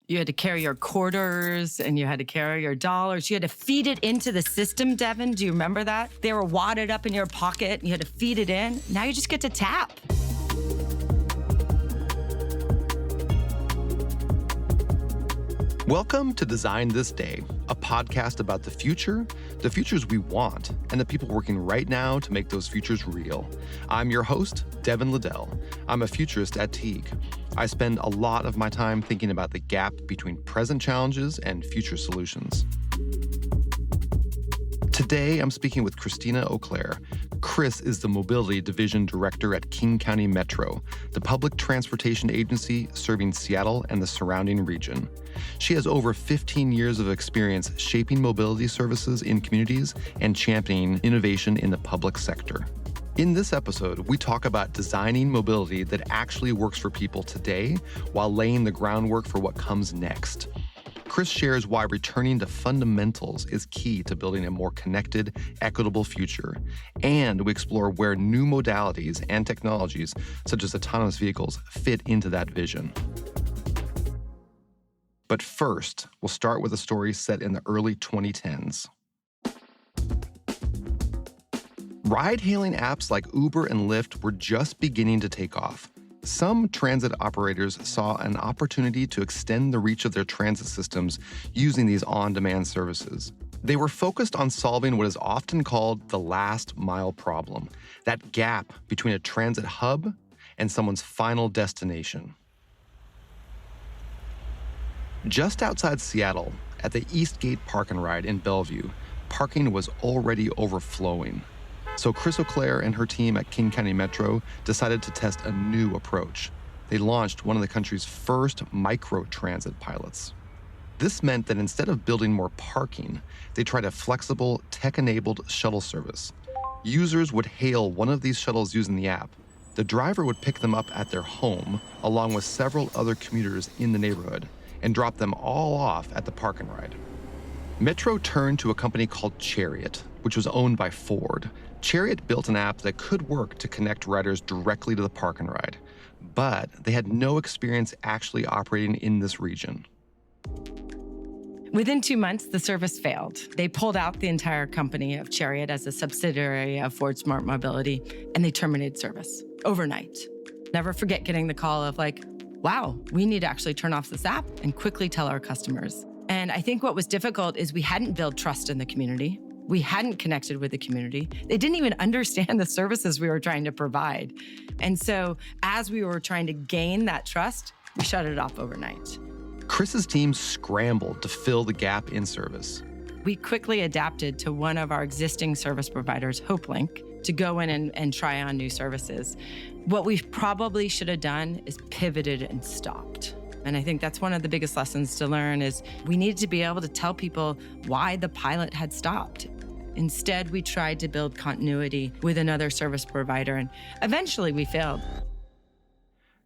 You had to carry your quarters and you had to carry your dollars. You had to feed it into the system, Devin. Do you remember that? They were wadded up in your pocket and you had to feed it in. Now you just get to tap. Welcome to Design This Day, a podcast about the futures we want, and the people working right now to make those futures real. I'm your host, Devin Liddell. I'm a futurist at Teague. I spend a lot of my time thinking about the gap between present challenges and future solutions. Today, I'm speaking with Christina O'Claire. Chris is the Mobility Division Director at King County Metro, the public transportation agency serving Seattle and the surrounding region. She has over 15 years of experience shaping mobility services in communities and championing innovation in the public sector. In this episode, we talk about designing mobility that actually works for people today while laying the groundwork for what comes next. Chris shares why returning to fundamentals is key to building a more connected, equitable future. And we explore where new modalities and technologies, such as autonomous vehicles, fit into that vision. But first, we'll start with a story set in the early 2010s. Ride-hailing apps like Uber and Lyft were just beginning to take off. Some transit operators saw an opportunity to extend the reach of their transit systems using these on-demand services. They were focused on solving what is often called the last mile problem, that gap between a transit hub and someone's final destination. Just outside Seattle, at the Eastgate Park and Ride in Bellevue, parking was already overflowing. So Chris O'Claire and her team at King County Metro decided to test a new approach. They launched one of the country's first microtransit pilots. This meant that instead of building more parking, they tried a flexible, tech-enabled shuttle service. Users would hail one of these shuttles using the app. The driver would pick them up at their home, along with several other commuters in the neighborhood, and drop them all off at the Park and Ride. Metro turned to a company called Chariot, which was owned by Ford. Chariot built an app that could work to connect riders directly to the Park and Ride, but they had no experience actually operating in this region. Within 2 months, the service failed. They pulled out the entire company of Chariot as a subsidiary of Ford Smart Mobility, and they terminated service overnight. Never forget getting the call of wow, we need to actually turn off this app and quickly tell our customers. And I think what was difficult is we hadn't built trust in the community. We hadn't connected with the community. They didn't even understand the services we were trying to provide. And so as we were trying to gain that trust, we shut it off overnight. Chris's team scrambled to fill the gap in service. We quickly adapted to one of our existing service providers, HopeLink, to go in and try on new services. What we probably should have done is pivoted and stopped. And I think that's one of the biggest lessons to learn is we needed to be able to tell people why the pilot had stopped. Instead, we tried to build continuity with another service provider, and eventually we failed.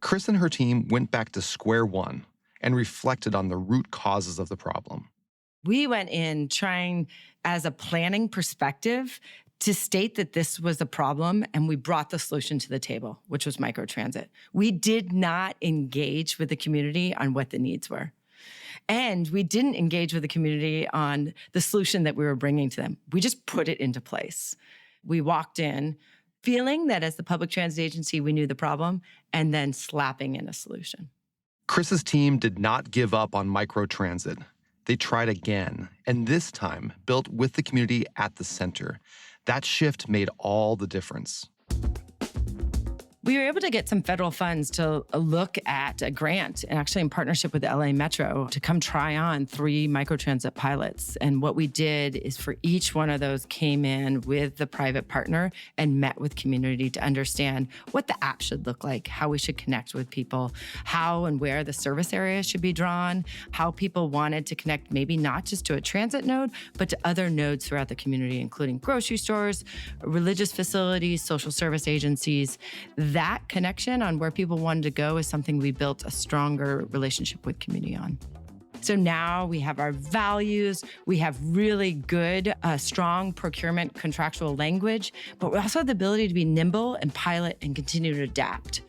Chris and her team went back to square one and reflected on the root causes of the problem. We went in trying, as a planning perspective, to state that this was a problem, and we brought the solution to the table, which was microtransit. We did not engage with the community on what the needs were. And we didn't engage with the community on the solution that we were bringing to them. We just put it into place. We walked in feeling that as the public transit agency, we knew the problem, and then slapping in a solution. Chris's team did not give up on microtransit. They tried again, and this time built with the community at the center. That shift made all the difference. We were able to get some federal funds to look at a grant, and actually in partnership with the LA Metro, to come try on 3 microtransit pilots. And what we did is for each one of those came in with the private partner and met with community to understand what the app should look like, how we should connect with people, how and where the service areas should be drawn, how people wanted to connect maybe not just to a transit node, but to other nodes throughout the community, including grocery stores, religious facilities, social service agencies. That connection on where people wanted to go is something we built a stronger relationship with community on. So now we have our values, we have really good, strong procurement contractual language, but we also have the ability to be nimble and pilot and continue to adapt.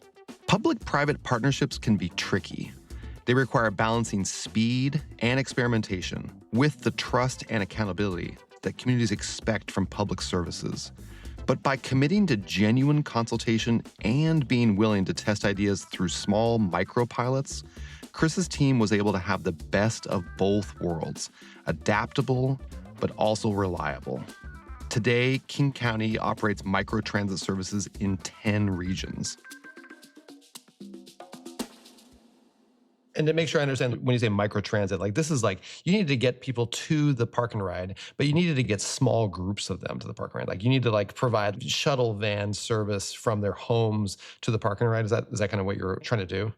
Public-private partnerships can be tricky. They require balancing speed and experimentation with the trust and accountability that communities expect from public services. But by committing to genuine consultation and being willing to test ideas through small micro-pilots, Chris's team was able to have the best of both worlds, adaptable, but also reliable. Today, King County operates microtransit services in 10 regions. And to make sure I understand, when you say microtransit, like this is like you need to get people to the park and ride, but you needed to get small groups of them to the park and ride. Like you need to like provide shuttle van service from their homes to the park and ride. Is that kind of what you're trying to do?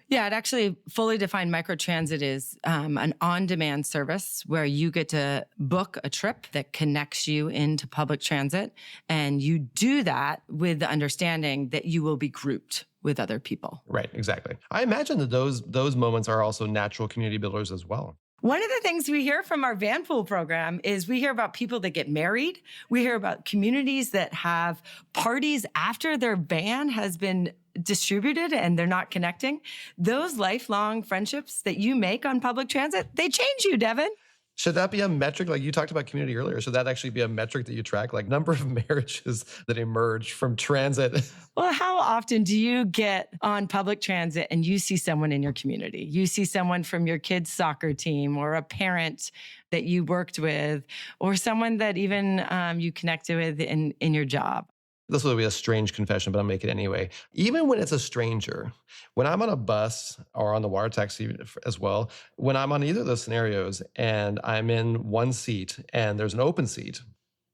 Yeah, it actually fully defined microtransit is an on-demand service where you get to book a trip that connects you into public transit. And you do that with the understanding that you will be grouped with other people. Right, exactly. I imagine that those moments are also natural community builders as well. One of the things we hear from our van pool program is we hear about people that get married. We hear about communities that have parties after their van has been distributed and they're not connecting. Those lifelong friendships that you make on public transit, they change you, Devin. Should that be a metric? Like you talked about community earlier. Should that actually be a metric that you track? Like number of marriages that emerge from transit? Well, how often do you get on public transit and you see someone in your community? You see someone from your kid's soccer team or a parent that you worked with or someone that even you connected with in your job. This will be a strange confession, but I'll make it anyway. Even when it's a stranger, when I'm on a bus or on the water taxi as well, when I'm on either of those scenarios and I'm in one seat and there's an open seat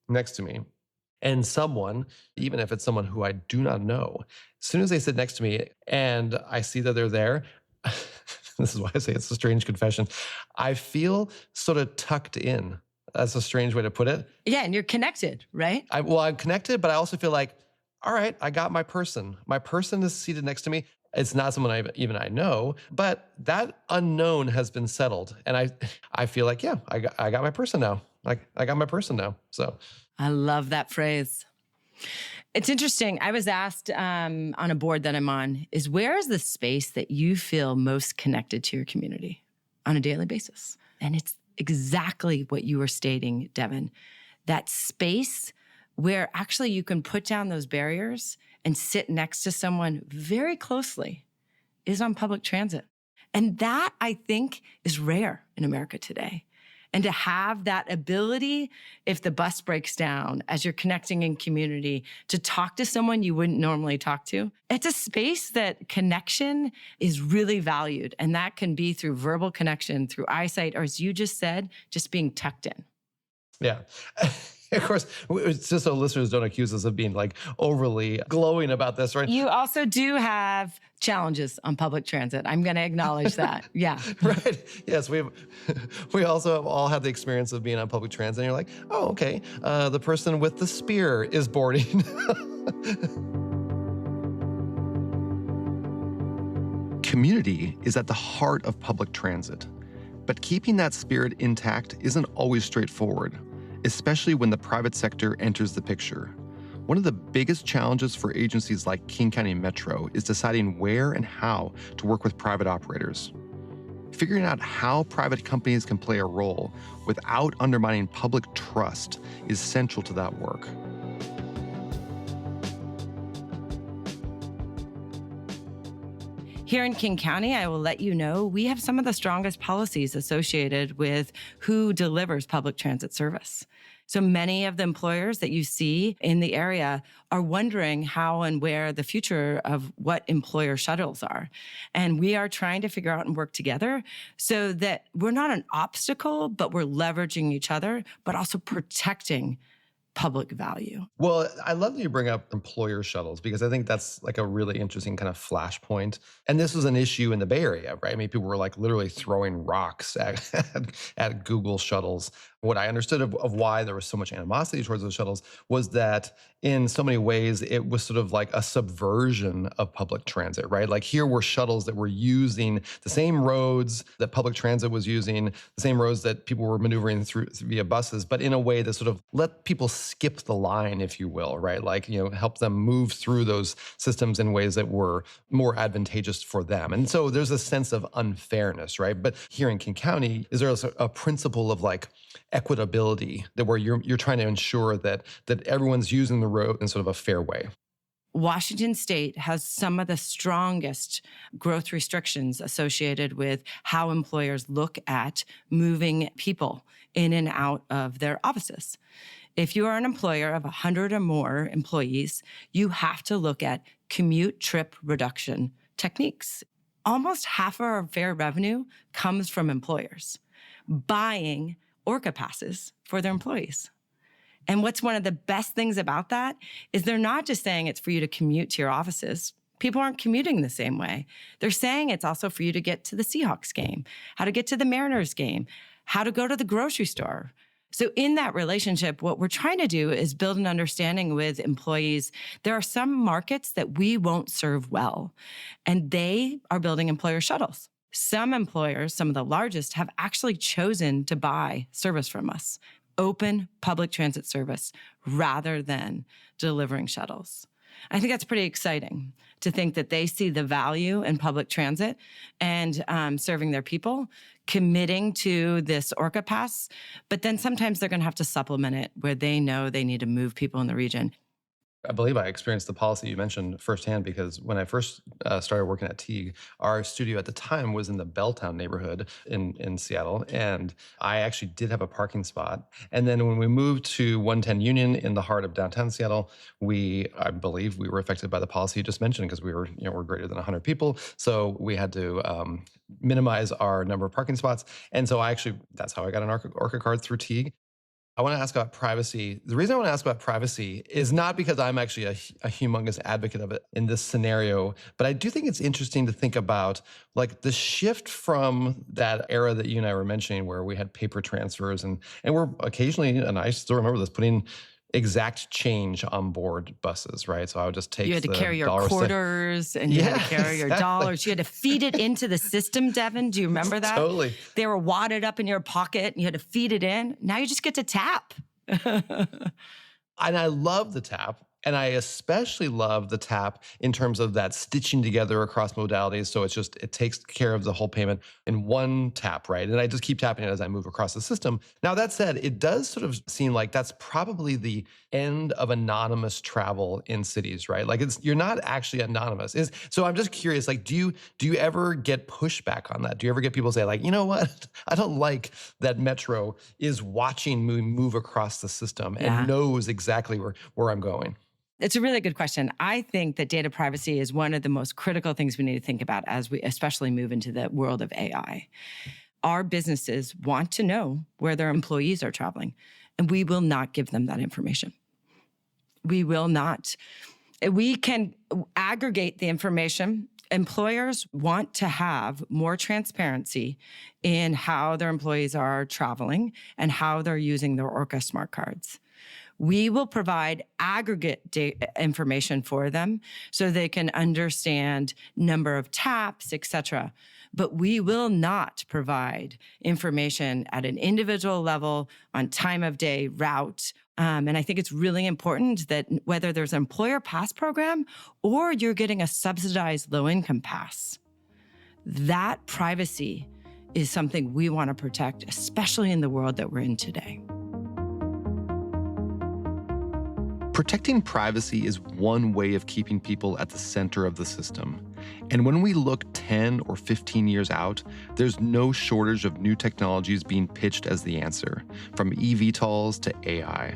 next to me, and someone, even if it's someone who I do not know, as soon as they sit next to me and I see that they're there, this is why I say it's a strange confession, I feel sort of tucked in. That's a strange way to put it. Yeah, and you're connected, right? I'm connected, but I also feel like, all right, I got my person. My person is seated next to me. It's not someone I know, but that unknown has been settled. And I feel like, yeah, I got my person now. Like I got my person now. So I love that phrase. It's interesting. I was asked on a board that I'm on, where is the space that you feel most connected to your community on a daily basis? And it's exactly what you were stating, Devin. That space where actually you can put down those barriers and sit next to someone very closely is on public transit. And that, I think, is rare in America today. And to have that ability, if the bus breaks down, as you're connecting in community, to talk to someone you wouldn't normally talk to, it's a space that connection is really valued. And that can be through verbal connection, through eyesight, or as you just said, just being tucked in. Yeah. Of course, it's just so listeners don't accuse us of being like overly glowing about this, right? You also do have challenges on public transit. I'm going to acknowledge that. Yeah. Right. Yes, we also have all had the experience of being on public transit and you're like, oh, okay, the person with the spear is boarding. Community is at the heart of public transit, but keeping that spirit intact isn't always straightforward, especially when the private sector enters the picture. One of the biggest challenges for agencies like King County Metro is deciding where and how to work with private operators. Figuring out how private companies can play a role without undermining public trust is central to that work. Here in King County, I will let you know, we have some of the strongest policies associated with who delivers public transit service. So many of the employers that you see in the area are wondering how and where the future of what employer shuttles are. And we are trying to figure out and work together so that we're not an obstacle, but we're leveraging each other, but also protecting public value. Well, I love that you bring up employer shuttles because I think that's like a really interesting kind of flashpoint. And this was an issue in the Bay Area, right? I mean, people were like literally throwing rocks at Google shuttles. What I understood of why there was so much animosity towards those shuttles was that in so many ways, it was sort of like a subversion of public transit, right? Like here were shuttles that were using the same roads that public transit was using, the same roads that people were maneuvering through via buses, but in a way that sort of let people skip the line, if you will, right? Like, help them move through those systems in ways that were more advantageous for them. And so there's a sense of unfairness, right? But here in King County, is there a principle of like equitability that where you're trying to ensure that everyone's using the road in sort of a fair way? Washington State has some of the strongest growth restrictions associated with how employers look at moving people in and out of their offices. If you are an employer of 100 or more employees, you have to look at commute trip reduction techniques. Almost half of our fare revenue comes from employers buying Orca passes for their employees. And what's one of the best things about that is they're not just saying it's for you to commute to your offices. People aren't commuting the same way. They're saying it's also for you to get to the Seahawks game, how to get to the Mariners game, how to go to the grocery store. So in that relationship, what we're trying to do is build an understanding with employees. There are some markets that we won't serve well, and they are building employer shuttles. Some employers, some of the largest, have actually chosen to buy service from us. Open public transit service rather than delivering shuttles. I think that's pretty exciting to think that they see the value in public transit and serving their people, committing to this Orca Pass, but then sometimes they're going to have to supplement it where they know they need to move people in the region. I believe I experienced the policy you mentioned firsthand because when I first started working at Teague, our studio at the time was in the Belltown neighborhood in Seattle, and I actually did have a parking spot. And then when we moved to 110 Union in the heart of downtown Seattle, I believe we were affected by the policy you just mentioned because we're greater than 100 people, so we had to minimize our number of parking spots. And so that's how I got an Orca card through Teague. I want to ask about privacy. The reason I want to ask about privacy is not because I'm actually a humongous advocate of it in this scenario, but I do think it's interesting to think about like the shift from that era that you and I were mentioning where we had paper transfers and we're occasionally, and I still remember this, putting exact change on board buses, right? So I would just take You had to carry your quarters and you had to carry your dollars. You had to feed it into the system, Devin. Do you remember that? Totally. They were wadded up in your pocket and you had to feed it in. Now you just get to tap. And I love the tap. And I especially love the tap in terms of that stitching together across modalities. So it takes care of the whole payment in one tap, right? And I just keep tapping it as I move across the system. Now, that said, it does sort of seem like that's probably the end of anonymous travel in cities, right? Like you're not actually anonymous. So I'm just curious, like, do you ever get pushback on that? Do you ever get people say like, you know what? I don't like that Metro is watching me move across the system and knows exactly where I'm going. It's a really good question. I think that data privacy is one of the most critical things we need to think about as we especially move into the world of AI. Our businesses want to know where their employees are traveling, and we will not give them that information. We will not. We can aggregate the information. Employers want to have more transparency in how their employees are traveling and how they're using their Orca smart cards. We will provide aggregate information for them so they can understand number of taps, et cetera. But we will not provide information at an individual level on time of day, route. And I think it's really important that whether there's an employer pass program or you're getting a subsidized low-income pass, that privacy is something we want to protect, especially in the world that we're in today. Protecting privacy is one way of keeping people at the center of the system. And when we look 10 or 15 years out, there's no shortage of new technologies being pitched as the answer, from eVTOLs to AI.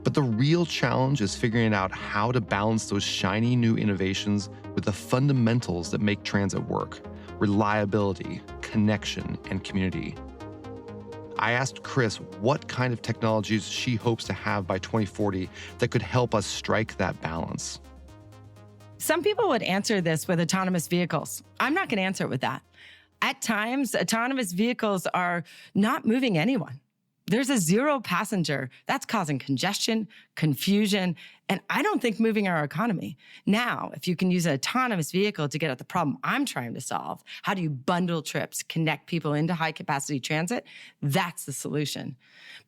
But the real challenge is figuring out how to balance those shiny new innovations with the fundamentals that make transit work: reliability, connection, and community. I asked Chris what kind of technologies she hopes to have by 2040 that could help us strike that balance. Some people would answer this with autonomous vehicles. I'm not going to answer it with that. At times, autonomous vehicles are not moving anyone. There's a zero passenger. That's causing congestion, confusion, and I don't think moving our economy. Now, if you can use an autonomous vehicle to get at the problem I'm trying to solve, how do you bundle trips, connect people into high-capacity transit? That's the solution.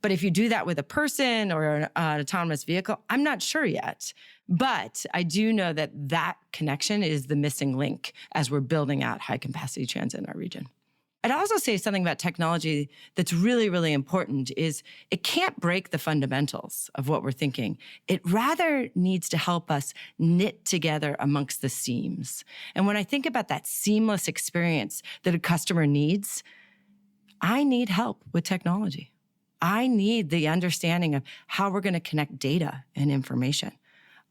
But if you do that with a person or an autonomous vehicle, I'm not sure yet. But I do know that that connection is the missing link as we're building out high-capacity transit in our region. I'd also say something about technology that's really, really important is it can't break the fundamentals of what we're thinking. It rather needs to help us knit together amongst the seams. And when I think about that seamless experience that a customer needs, I need help with technology. I need the understanding of how we're going to connect data and information.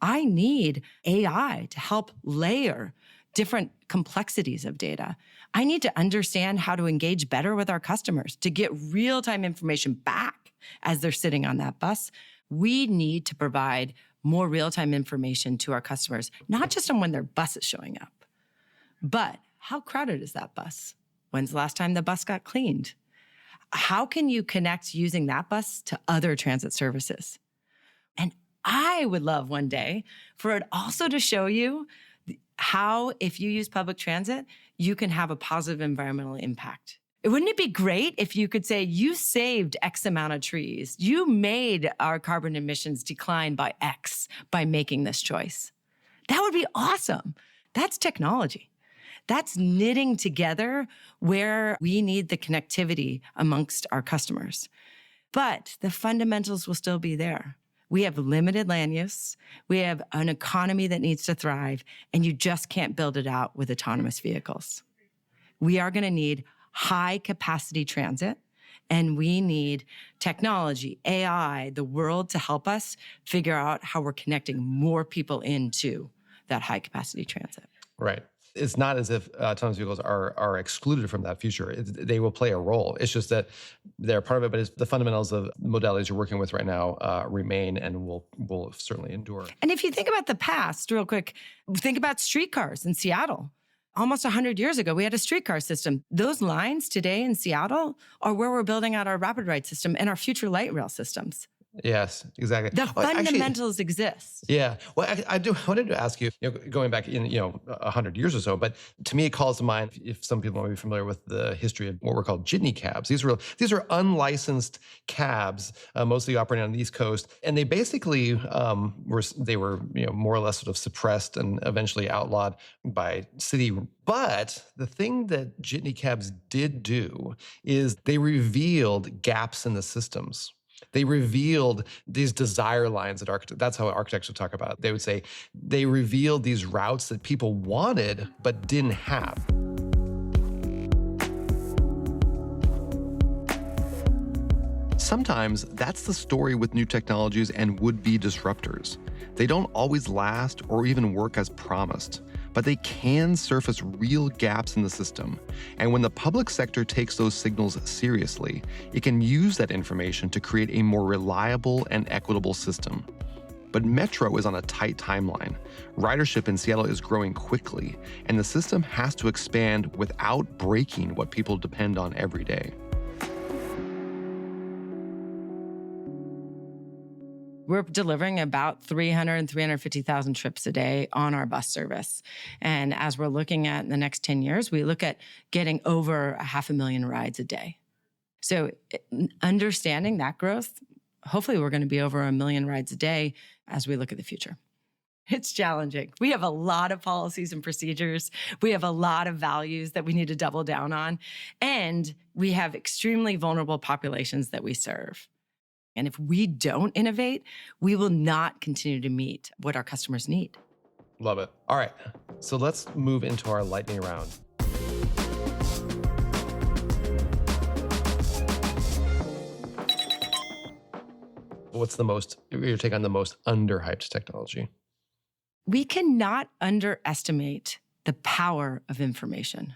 I need AI to help layer different complexities of data. I need to understand how to engage better with our customers, to get real-time information back as they're sitting on that bus. We need to provide more real-time information to our customers, not just on when their bus is showing up, but how crowded is that bus? When's the last time the bus got cleaned? How can you connect using that bus to other transit services? And I would love one day for it also to show you how, if you use public transit, you can have a positive environmental impact. Wouldn't it be great if you could say, you saved X amount of trees, you made our carbon emissions decline by X by making this choice? That would be awesome. That's technology. That's knitting together where we need the connectivity amongst our customers. But the fundamentals will still be there. We have limited land use. We have an economy that needs to thrive, and you just can't build it out with autonomous vehicles. We are going to need high-capacity transit, and we need technology, AI, the world to help us figure out how we're connecting more people into that high-capacity transit. Right. It's not as if autonomous vehicles are excluded from that future. They will play a role. It's just that they're part of it, but it's the fundamentals of modalities you're working with right now remain and will certainly endure. And if you think about the past, real quick, think about streetcars in Seattle. Almost 100 years ago, we had a streetcar system. Those lines today in Seattle are where we're building out our rapid ride system and our future light rail systems. Yes, exactly. The fundamentals exist. Yeah. Well, I wanted to ask you, going back in, 100 years or so, but to me, it calls to mind, if some people might be familiar with the history of what were called jitney cabs. These are unlicensed cabs, mostly operating on the East Coast. And they basically were more or less sort of suppressed and eventually outlawed by city. But the thing that jitney cabs did do is they revealed gaps in the systems. They revealed these desire lines that that's how architects would talk about it. They would say they revealed these routes that people wanted but didn't have. Sometimes that's the story with new technologies and would-be disruptors. They don't always last or even work as promised, but they can surface real gaps in the system. And when the public sector takes those signals seriously, it can use that information to create a more reliable and equitable system. But Metro is on a tight timeline. Ridership in Seattle is growing quickly, and the system has to expand without breaking what people depend on every day. We're delivering about 300 and 350,000 trips a day on our bus service. And as we're looking at in the next 10 years, we look at getting over 500,000 rides a day. So understanding that growth, hopefully we're going to be over 1 million rides a day as we look at the future. It's challenging. We have a lot of policies and procedures. We have a lot of values that we need to double down on. And we have extremely vulnerable populations that we serve. And if we don't innovate, we will not continue to meet what our customers need. Love it. All right, so let's move into our lightning round. What's your take on the most underhyped technology? We cannot underestimate the power of information.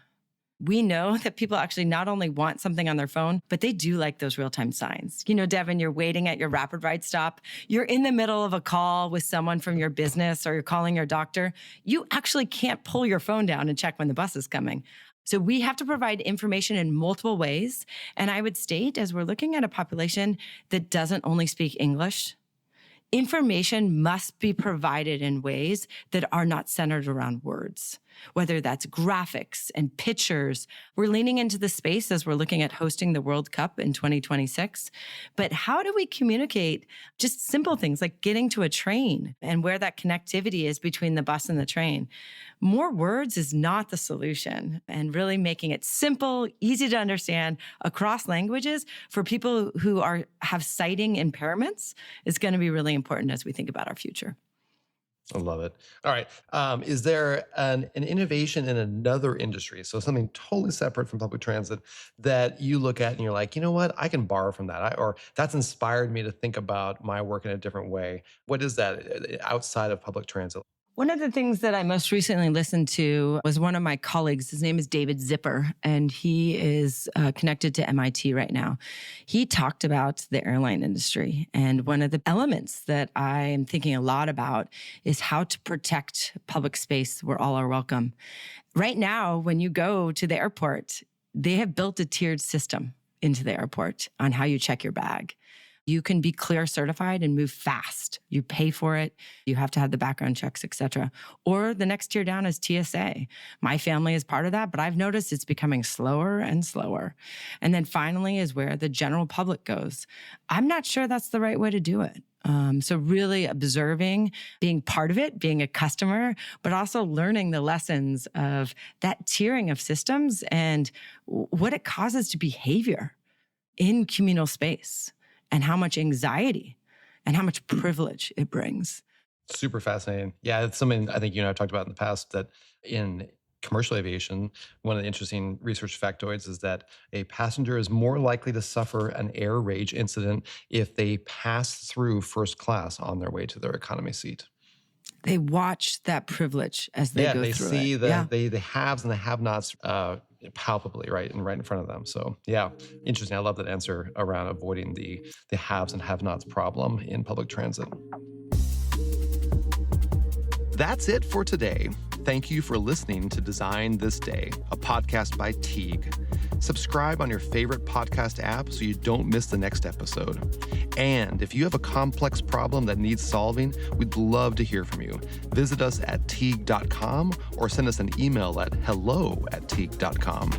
We know that people actually not only want something on their phone, but they do like those real-time signs. Devin, you're waiting at your rapid ride stop. You're in the middle of a call with someone from your business or you're calling your doctor. You actually can't pull your phone down and check when the bus is coming. So we have to provide information in multiple ways. And I would state, as we're looking at a population that doesn't only speak English, information must be provided in ways that are not centered around words, whether that's graphics and pictures. We're leaning into the space as we're looking at hosting the World Cup in 2026. But how do we communicate just simple things like getting to a train and where that connectivity is between the bus and the train? More words is not the solution, and really making it simple, easy to understand across languages for people who have sighting impairments is going to be really important as we think about our future. I love it. All right. Is there an innovation in another industry, so something totally separate from public transit, that you look at and you're like, you know what, I can borrow from that, or that's inspired me to think about my work in a different way? What is that outside of public transit? One of the things that I most recently listened to was one of my colleagues. His name is David Zipper, and he is connected to MIT right now. He talked about the airline industry. And one of the elements that I am thinking a lot about is how to protect public space where all are welcome. Right now, when you go to the airport, they have built a tiered system into the airport on how you check your bag. You can be CLEAR certified and move fast. You pay for it. You have to have the background checks, et cetera. Or the next tier down is TSA. My family is part of that, but I've noticed it's becoming slower and slower. And then finally is where the general public goes. I'm not sure that's the right way to do it. So really observing, being part of it, being a customer, but also learning the lessons of that tiering of systems and what it causes to behavior in communal space, and how much anxiety and how much privilege it brings. Super fascinating. Yeah, it's something I think you and I have talked about in the past, that in commercial aviation, one of the interesting research factoids is that a passenger is more likely to suffer an air rage incident if they pass through first class on their way to their economy seat. They watch that privilege as they go through it. Yeah, they see the haves and the have-nots palpably, right in front of them. So yeah, interesting. I love that answer around avoiding the haves and have-nots problem in public transit. That's it for today. Thank you for listening to Design This Day, a podcast by Teague. Subscribe on your favorite podcast app so you don't miss the next episode. And if you have a complex problem that needs solving, we'd love to hear from you. Visit us at teague.com or send us an email at hello@teague.com.